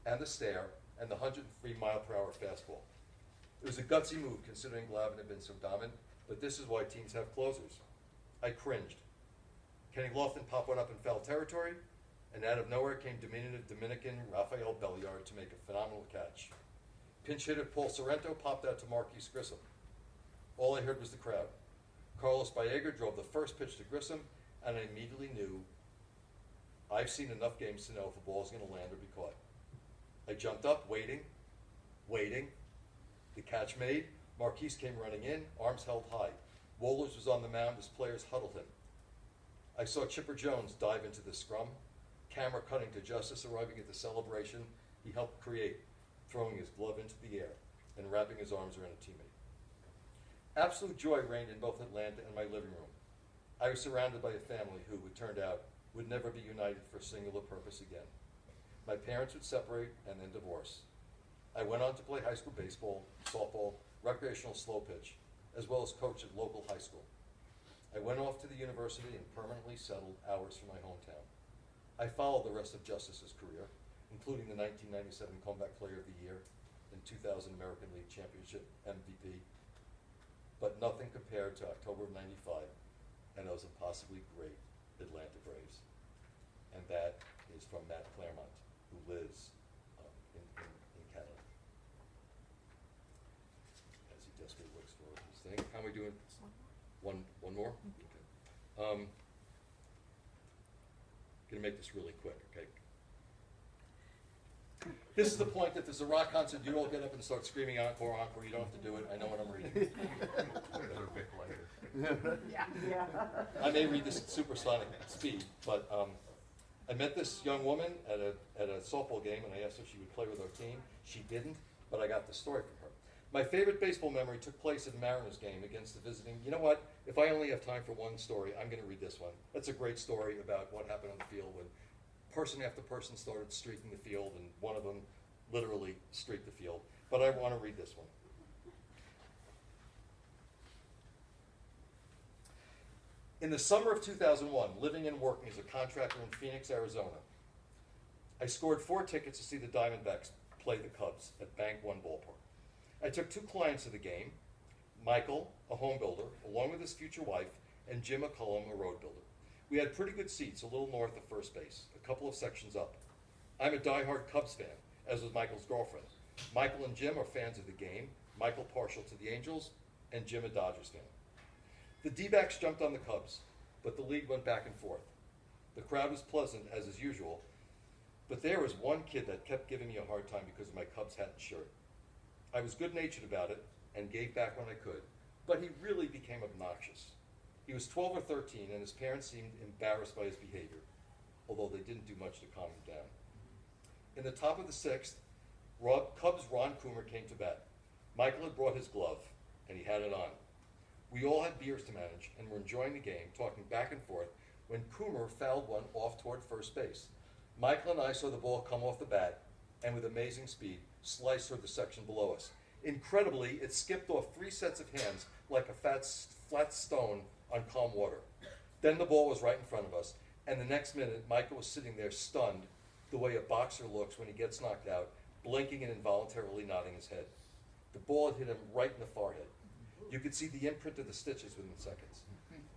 Speaker 1: and the stare and the 103-mile-per-hour fastball. It was a gutsy move considering Glabin had been so dominant, but this is why teams have closers. I cringed. Kenny Lofton popped one up in foul territory, and out of nowhere came diminutive Dominican Rafael Belliard to make a phenomenal catch. Pinch hitter Paul Sorrento popped out to Marquise Grissom. All I heard was the crowd. Carlos Bayeger drove the first pitch to Grissom, and I immediately knew I've seen enough games to know if a ball is going to land or be caught. I jumped up, waiting. The catch made. Marquise came running in, arms held high. Wohlers was on the mound as players huddled him. I saw Chipper Jones dive into the scrum, camera cutting to Justice arriving at the celebration he helped create, throwing his glove into the air and wrapping his arms around a teammate. Absolute joy reigned in both Atlanta and my living room. I was surrounded by a family who, it turned out, would never be united for a singular purpose again. My parents would separate and then divorce. I went on to play high school baseball, softball, recreational slow pitch, as well as coach at local high school. I went off to the university and permanently settled hours from my hometown. I followed the rest of Justice's career, including the 1997 Comeback Player of the Year and 2000 American League Championship MVP, but nothing compared to October of '95 and those impossibly great Atlanta Braves. And that is from Matt Claremont, who lives in Canada. As he desperately looks for his thing. How are we doing? One more? Okay. Gonna make this really quick, okay? This is the point that there's a rock concert, you don't get up and start screaming encore, encore, you don't have to do it, I know what I'm reading.
Speaker 3: Yeah.
Speaker 1: I may read this at supersonic speed, but I met this young woman at a softball game, and I asked her if she would play with our team. She didn't, but I got the story from her. My favorite baseball memory took place at a Mariners game against the visiting. You know what? If I only have time for one story, I'm going to read this one. That's a great story about what happened on the field when person after person started streaking the field, and one of them literally streaked the field. But I want to read this one. In the summer of 2001, living and working as a contractor in Phoenix, Arizona, I scored 4 tickets to see the Diamondbacks play the Cubs at Bank One Ballpark. I took 2 clients to the game, Michael, a home builder, along with his future wife, and Jim McCullum, a road builder. We had pretty good seats a little north of first base, a couple of sections up. I'm a diehard Cubs fan, as was Michael's girlfriend. Michael and Jim are fans of the game, Michael partial to the Angels, and Jim a Dodgers fan. The D-backs jumped on the Cubs, but the league went back and forth. The crowd was pleasant, as is usual, but there was one kid that kept giving me a hard time because of my Cubs hat and shirt. I was good-natured about it and gave back when I could, but he really became obnoxious. He was 12 or 13, and his parents seemed embarrassed by his behavior, although they didn't do much to calm him down. In the top of the 6th, Cubs' Ron Coomer came to bat. Michael had brought his glove, and he had it on. We all had beers to manage and were enjoying the game, talking back and forth, when Coomer fouled one off toward first base. Michael and I saw the ball come off the bat, and with amazing speed, slice toward the section below us. Incredibly, it skipped off 3 sets of hands like a flat stone on calm water. Then the ball was right in front of us, and the next minute, Michael was sitting there stunned, the way a boxer looks when he gets knocked out, blinking and involuntarily nodding his head. The ball had hit him right in the forehead. You could see the imprint of the stitches within seconds.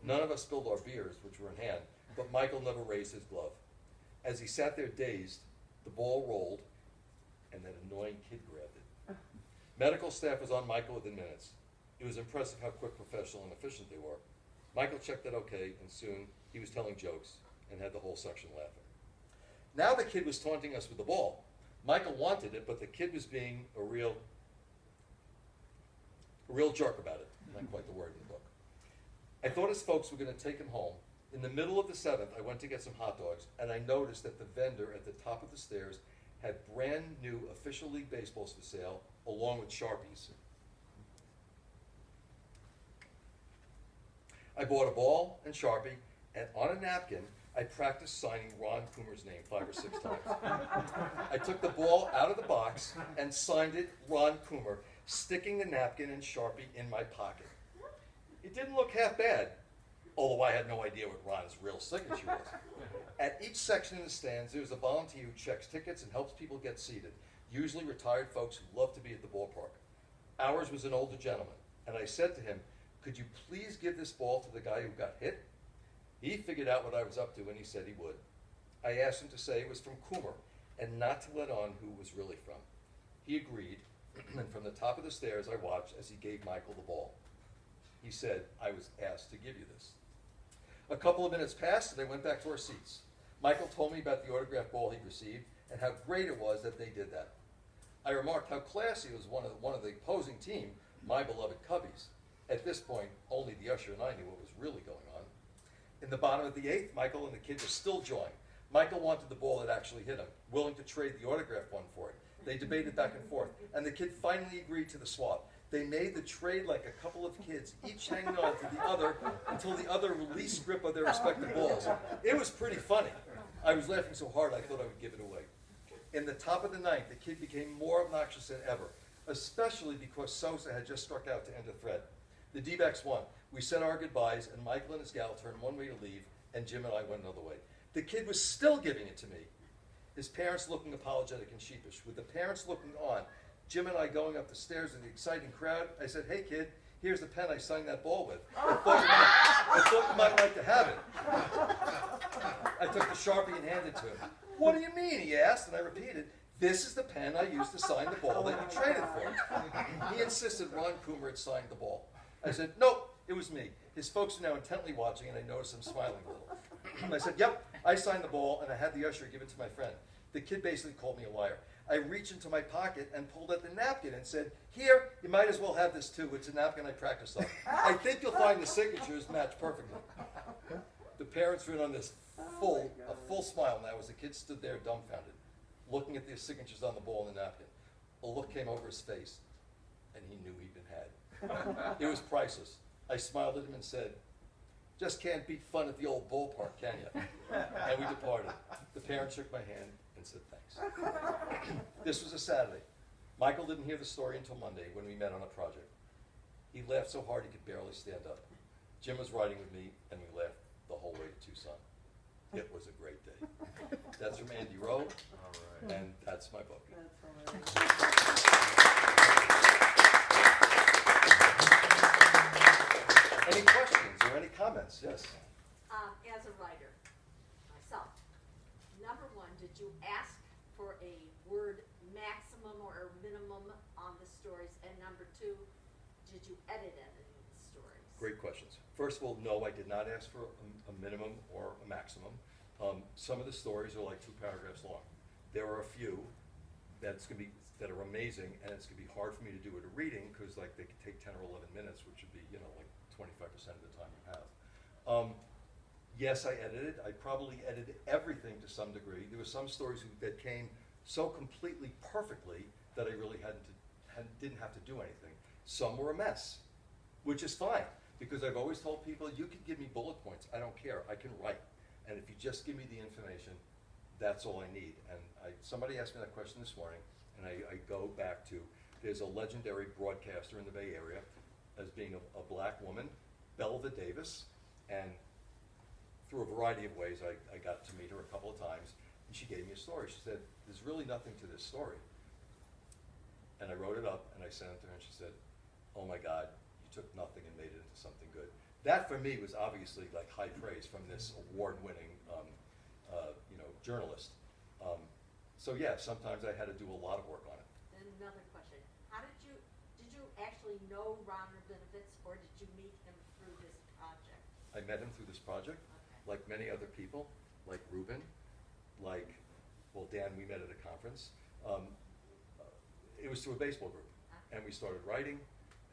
Speaker 1: None of us spilled our beers, which were in hand, but Michael never raised his glove. As he sat there dazed, the ball rolled, and that annoying kid grabbed it. Medical staff was on Michael within minutes. It was impressive how quick, professional, and efficient they were. Michael checked it okay, and soon he was telling jokes and had the whole section laughing. Now the kid was taunting us with the ball. Michael wanted it, but the kid was being a real jerk about it. Not quite the word in the book. I thought his folks were going to take him home. In the middle of the 7th, I went to get some hot dogs, and I noticed that the vendor at the top of the stairs had brand new official league baseballs for sale, along with Sharpies. I bought a ball and Sharpie, and on a napkin, I practiced signing Ron Coomer's name 5 or 6 times. I took the ball out of the box and signed it Ron Coomer, sticking the napkin and Sharpie in my pocket. It didn't look half bad, although I had no idea what Ron's real signature was. At each section in the stands, there's a volunteer who checks tickets and helps people get seated, usually retired folks who love to be at the ballpark. Ours was an older gentleman, and I said to him, "Could you please give this ball to the guy who got hit?" He figured out what I was up to, and he said he would. I asked him to say it was from Coomer, and not to let on who it was really from. He agreed, and from the top of the stairs I watched as he gave Michael the ball. He said, "I was asked to give you this." A couple of minutes passed, and they went back to our seats. Michael told me about the autographed ball he'd received, and how great it was that they did that. I remarked how classy it was one of the opposing team, my beloved Cubbies. At this point, only the usher and I knew what was really going on. In the bottom of the eighth, Michael and the kid were still jawing. Michael wanted the ball that actually hit him, willing to trade the autographed one for it. They debated back and forth, and the kid finally agreed to the swap. They made the trade like a couple of kids, each hanging on to the other until the other released grip of their respective balls. It was pretty funny. I was laughing so hard I thought I would give it away. In the top of the ninth, the kid became more obnoxious than ever, especially because Sosa had just struck out to end the thread. The D-backs won. We said our goodbyes, and Michael and his gal turned one way to leave, and Jim and I went another way. The kid was still giving it to me, his parents looking apologetic and sheepish. With the parents looking on, Jim and I going up the stairs in the exciting crowd, I said, "Hey kid, here's the pen I signed that ball with. I thought you might like to have it." I took the Sharpie and handed it to him. "What do you mean?" he asked, and I repeated, "This is the pen I used to sign the ball that you traded for." He insisted Ron Coomer had signed the ball. I said, "Nope, it was me." His folks are now intently watching, and I noticed him smiling a little. I said, "Yep, I signed the ball, and I had the usher give it to my friend." The kid basically called me a liar. I reached into my pocket and pulled out the napkin and said, "Here, you might as well have this too. It's a napkin I practiced on. I think you'll find the signatures match perfectly." The parents were in on this a full smile now as the kid stood there dumbfounded, looking at the signatures on the ball and the napkin. A look came over his face, and he knew he'd been had. It was priceless. I smiled at him and said, "Just can't beat fun at the old ballpark, can you?" And we departed. The parents shook my hand and said thanks. This was a Saturday. Michael didn't hear the story until Monday when we met on a project. He laughed so hard he could barely stand up. Jim was riding with me, and we laughed the whole way to Tucson. It was a great day. That's from Andy Rowe, and that's my book. Any questions or any comments? Yes.
Speaker 4: As a writer myself, number one, did you ask for a word maximum or minimum on the stories? And number two, did you edit any of the stories?
Speaker 1: Great questions. First of all, no, I did not ask for a minimum or a maximum. Some of the stories are like 2 paragraphs long. There are a few that are amazing, and it's gonna be hard for me to do at a reading because like they could take 10 or 11 minutes, which would be like 25% of the time you have. Yes, I edited. I probably edited everything to some degree. There were some stories that came so completely perfectly that I really didn't have to do anything. Some were a mess, which is fine, because I've always told people, you can give me bullet points. I don't care. I can write. And if you just give me the information, that's all I need. And somebody asked me that question this morning, and I go back to, there's a legendary broadcaster in the Bay Area as being a black woman, Belva Davis, and through a variety of ways, I got to meet her a couple of times, and she gave me a story. She said, "There's really nothing to this story." And I wrote it up, and I sent it to her, and she said, "Oh my God, you took nothing and made it into something good." That for me was obviously like high praise from this award-winning journalist. So yeah, sometimes I had to do a lot of work on it.
Speaker 4: And another question, did you actually know Ron Rabinowitz, or did you meet him through this project?
Speaker 1: I met him through this project,
Speaker 4: Okay.
Speaker 1: like many other people, like Ruben, Dan, we met at a conference. It was through a baseball group, and we started writing,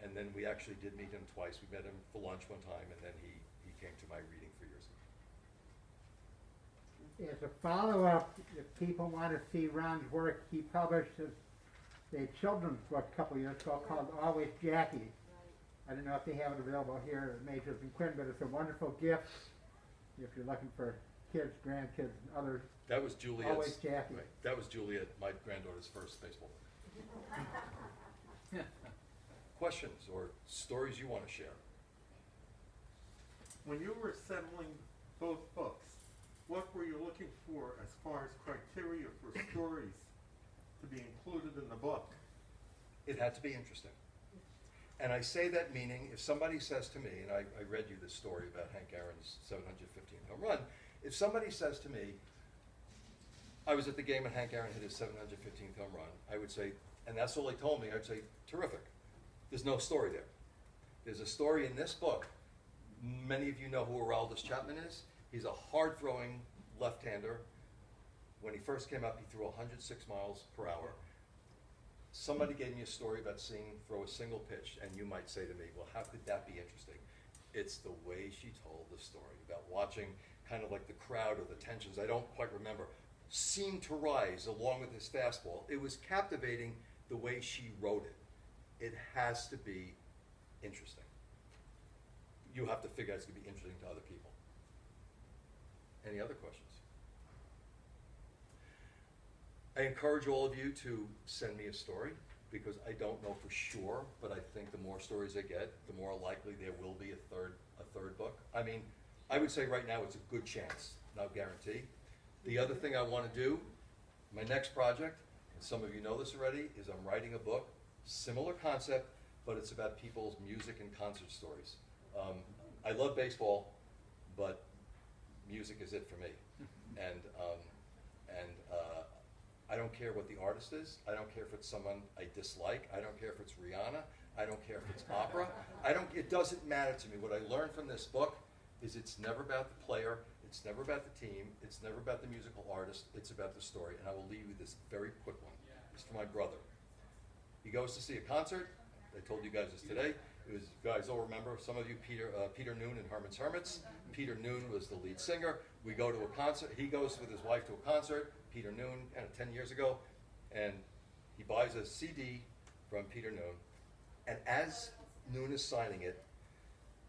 Speaker 1: and then we actually did meet him twice. We met him for lunch one time, and then he came to my reading 3 years ago.
Speaker 5: As a follow-up, if people want to see Ron's work, he published a children's book a couple of years ago called Always Jackie.
Speaker 4: Right.
Speaker 5: I don't know if they have it available here at Majors and Quinn, but it's a wonderful gift if you're looking for kids, grandkids, and others.
Speaker 1: That was Juliet's.
Speaker 5: Always Jackie.
Speaker 1: Right, that was Juliet, my granddaughter's first baseball book. Questions or stories you want to share?
Speaker 6: when you were assembling both books, what were you looking for as far as criteria for stories to be included in the book?
Speaker 1: It had to be interesting. And I say that meaning, if somebody says to me, and I read you this story about Hank Aaron's 715th home run, if somebody says to me, I was at the game and Hank Aaron hit his 715th home run, I would say, and that's all they told me, I'd say, terrific. There's no story there. There's a story in this book. Many of you know who Aroldis Chapman is. He's a hard-throwing left-hander. When he first came up, he threw 106 miles per hour. Somebody gave me a story about seeing him throw a single pitch, and you might say to me, well, how could that be interesting? It's the way she told the story about watching kind of like the crowd or the tensions, I don't quite remember, seemed to rise along with his fastball. It was captivating the way she wrote it. It has to be interesting. You have to figure out it's going to be interesting to other people. Any other questions? I encourage all of you to send me a story, because I don't know for sure, but I think the more stories I get, the more likely there will be a third book. I mean, I would say right now it's a good chance, not guarantee. The other thing I want to do, my next project, and some of you know this already, is I'm writing a book, similar concept, but it's about people's music and concert stories. I love baseball, but music is it for me. And I don't care what the artist is. I don't care if it's someone I dislike. I don't care if it's Rihanna. I don't care if it's opera. It doesn't matter to me. What I learned from this book is it's never about the player. It's never about the team. It's never about the musical artist. It's about the story. And I will leave you with this very quick one. It's for my brother. He goes to see a concert. I told you guys this today. It was, you guys all remember, some of you, Peter Noon and Herman's Hermits. Peter Noon was the lead singer. We go to a concert. He goes with his wife to a concert. Peter Noon, 10 years ago, and he buys a CD from Peter Noon. And as Noon is signing it,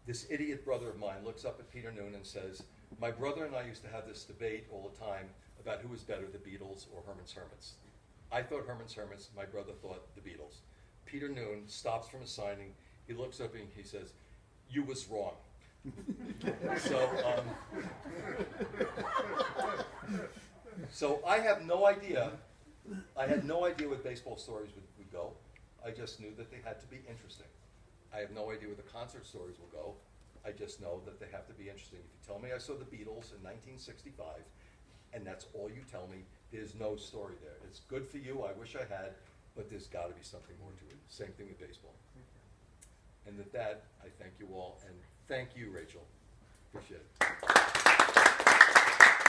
Speaker 1: this idiot brother of mine looks up at Peter Noon and says, my brother and I used to have this debate all the time about who was better, the Beatles or Herman's Hermits. I thought Herman's Hermits, my brother thought the Beatles. Peter Noon stops from his signing, he looks up and he says, you was wrong. So I have no idea, I had no idea what baseball stories would go. I just knew that they had to be interesting. I have no idea where the concert stories will go. I just know that they have to be interesting. If you tell me I saw the Beatles in 1965, and that's all you tell me, there's no story there. It's good for you, I wish I had, but there's got to be something more to it. Same thing with baseball. And with that, I thank you all, and thank you, Rachel. Appreciate it.